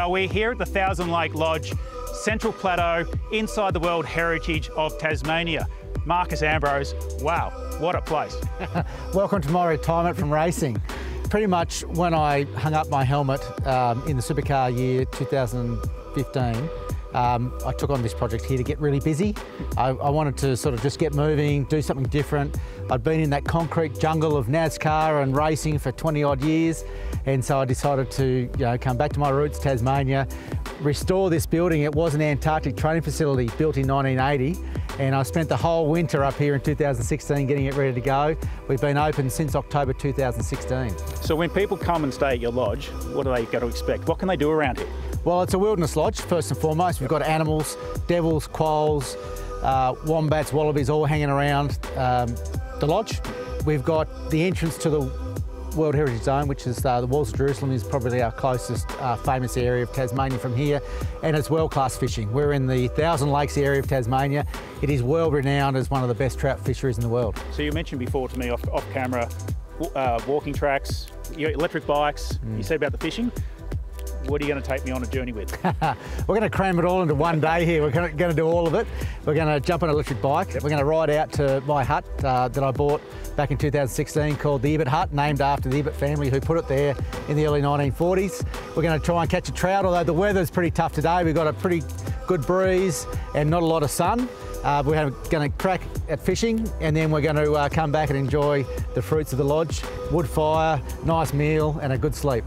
Now we're here at the Thousand Lake Lodge, Central Plateau, inside the World Heritage of Tasmania. Marcos Ambrose, wow, what a place. Welcome to my retirement from racing. Pretty much when I hung up my helmet in the supercar year 2015, I took on this project here to get really busy. I wanted to sort of just get moving, do something different. I'd been in that concrete jungle of NASCAR and racing for 20 odd years, and so I decided to come back to my roots, Tasmania, restore this building. It was an Antarctic training facility built in 1980, and I spent the whole winter up here in 2016 getting it ready to go. We've been open since October 2016. So when people come and stay at your lodge, what are they going to expect? What can they do around here? Well, it's a wilderness lodge, first and foremost. We've got animals, devils, quolls, wombats, wallabies, all hanging around the lodge. We've got the entrance to the World Heritage Zone, which is the Walls of Jerusalem, is probably our closest famous area of Tasmania from here, and it's world-class fishing. We're in the Thousand Lakes area of Tasmania. It is world-renowned as one of the best trout fisheries in the world. So you mentioned before to me off camera, walking tracks, electric bikes, you said about the fishing. What are you going to take me on a journey with? We're going to cram it all into one day here. We're going to do all of it. We're going to jump on an electric bike. We're going to ride out to my hut that I bought back in 2016 called the Ibbott Hut, named after the Ibbott family who put it there in the early 1940s. We're going to try and catch a trout, although the weather's pretty tough today. We've got a pretty good breeze and not a lot of sun. We're going to crack at fishing, and then we're going to come back and enjoy the fruits of the lodge, wood fire, nice meal and a good sleep.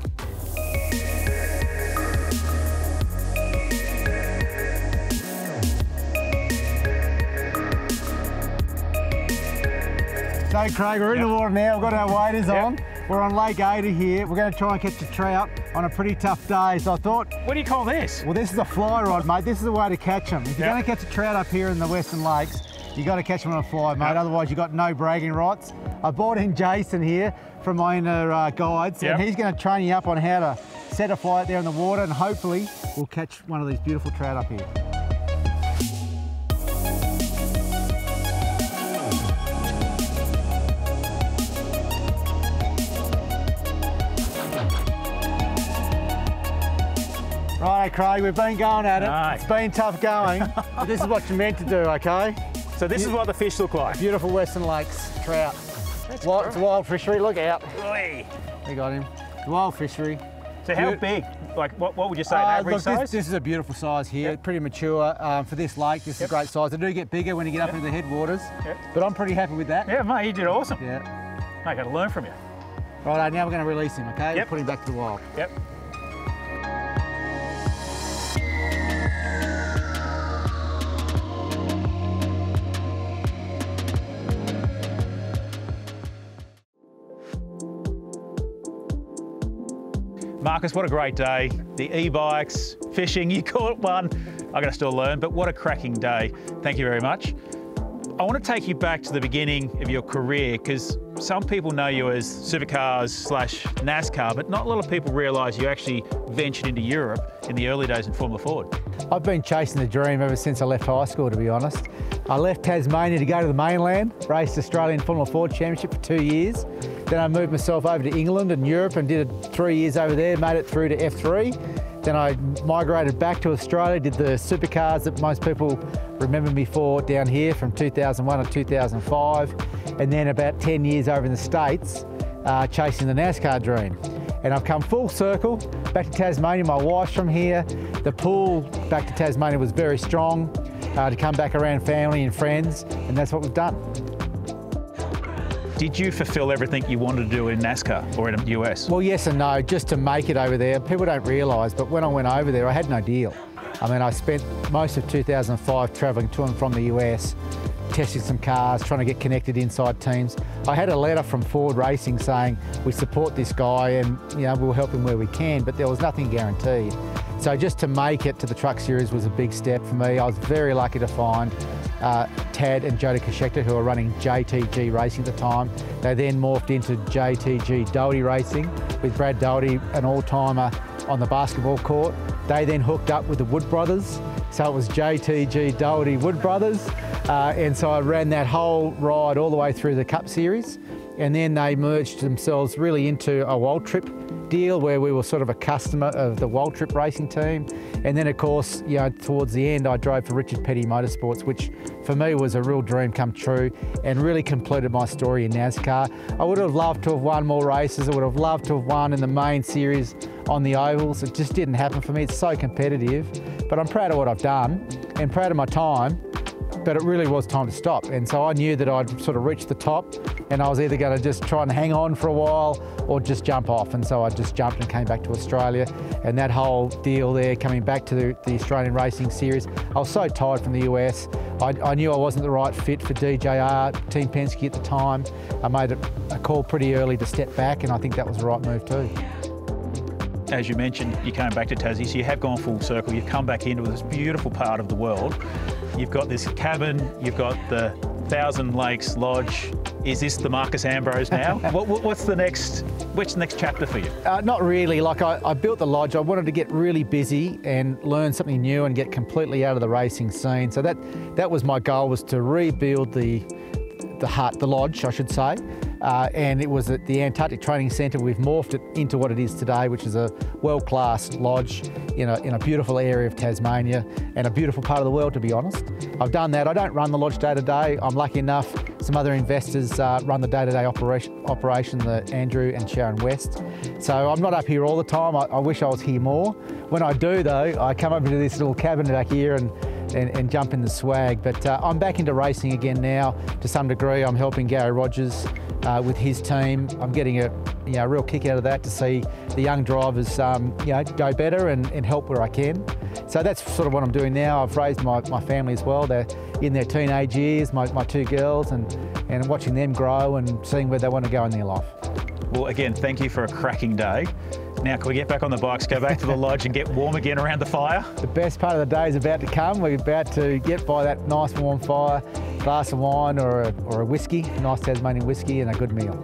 So Craig, we're in the water now, we've got our waders on. We're on Lake Ada here. We're going to try and catch a trout on a pretty tough day. So I thought... What do you call this? Well, this is a fly rod, mate. This is the way to catch them. If you're going to catch a trout up here in the Western Lakes, you got to catch them on a fly, mate. Otherwise, you've got no bragging rights. I brought in Jason here from my inner guides, and he's going to train you up on how to set a fly out there in the water, and hopefully we'll catch one of these beautiful trout up here. Right, Craig, we've been going at it. Nice. It's been tough going, but this is what you're meant to do, okay? So this is what the fish look like? Beautiful Western Lakes trout. It's a wild fishery, look out. Oi. We got him. It's a wild fishery. So how big? Like, what would you say, an average size? This is a beautiful size here, pretty mature. For this lake, this is a great size. They do get bigger when you get up into the headwaters, but I'm pretty happy with that. Yeah, mate, you did awesome. Yeah. Mate, I got to learn from you. Right, now we're going to release him, okay? We'll put him back to the wild. Yep. Marcos, what a great day. The e-bikes, fishing, you caught one. I got to still learn, but what a cracking day. Thank you very much. I want to take you back to the beginning of your career, because some people know you as supercars / NASCAR, but not a lot of people realise you actually ventured into Europe in the early days in Formula Ford. I've been chasing the dream ever since I left high school, to be honest. I left Tasmania to go to the mainland, raced Australian Formula Ford Championship for 2 years. Then I moved myself over to England and Europe and did 3 years over there, made it through to F3. Then I migrated back to Australia, did the supercars that most people remember me for down here from 2001 to 2005. And then about 10 years over in the States, chasing the NASCAR dream. And I've come full circle, back to Tasmania. My wife's from here. The pull back to Tasmania was very strong, to come back around family and friends, and that's what we've done. Did you fulfill everything you wanted to do in NASCAR or in the US? Well, yes and no, just to make it over there. People don't realise, but when I went over there, I had no deal. I mean, I spent most of 2005 travelling to and from the US, testing some cars, trying to get connected inside teams. I had a letter from Ford Racing saying, we support this guy and we'll help him where we can, but there was nothing guaranteed. So just to make it to the Truck Series was a big step for me. I was very lucky to find Tad and Jody Kashekta, who were running JTG Racing at the time. They then morphed into JTG Doherty Racing with Brad Doherty, an all-timer on the basketball court. They then hooked up with the Wood Brothers, so it was JTG Doherty Wood Brothers, and so I ran that whole ride all the way through the Cup Series, and then they merged themselves really into a Wild Trip deal where we were sort of a customer of the Waltrip racing team. And then of course, you know, towards the end, I drove for Richard Petty Motorsports, which for me was a real dream come true and really completed my story in NASCAR. I would have loved to have won more races. I would have loved to have won in the main series on the ovals. It just didn't happen for me. It's so competitive, but I'm proud of what I've done and proud of my time, but it really was time to stop. And so I knew that I'd sort of reached the top and I was either going to just try and hang on for a while or just jump off. And so I just jumped and came back to Australia. And that whole deal there, coming back to the Australian Racing Series, I was so tired from the US. I knew I wasn't the right fit for DJR, Team Penske at the time. I made a call pretty early to step back, and I think that was the right move too. As you mentioned, you came back to Tassie, so you have gone full circle. You've come back into this beautiful part of the world. You've got this cabin, you've got the 1,000 Lakes Lodge. Is this the Marcos Ambrose now? What's the next chapter for you? Not really. Like I built the lodge. I wanted to get really busy and learn something new and get completely out of the racing scene. So that was my goal, was to rebuild the lodge, I should say. And it was at the Antarctic Training Centre. We've morphed it into what it is today, which is a world-class lodge in a beautiful area of Tasmania and a beautiful part of the world, to be honest. I've done that. I don't run the lodge day to day. I'm lucky enough, some other investors run the day-to-day operation, the Andrew and Sharon West. So I'm not up here all the time. I wish I was here more. When I do though, I come over to this little cabin back here and jump in the swag. But I'm back into racing again now to some degree. I'm helping Gary Rogers with his team. I'm getting a real kick out of that, to see the young drivers go better and help where I can. So that's sort of what I'm doing now. I've raised my family as well. They're in their teenage years, my two girls, and watching them grow and seeing where they want to go in their life. Well, again, thank you for a cracking day. Now, can we get back on the bikes, go back to the lodge and get warm again around the fire? The best part of the day is about to come. We're about to get by that nice warm fire, glass of wine or a whiskey, nice Tasmanian whiskey, and a good meal.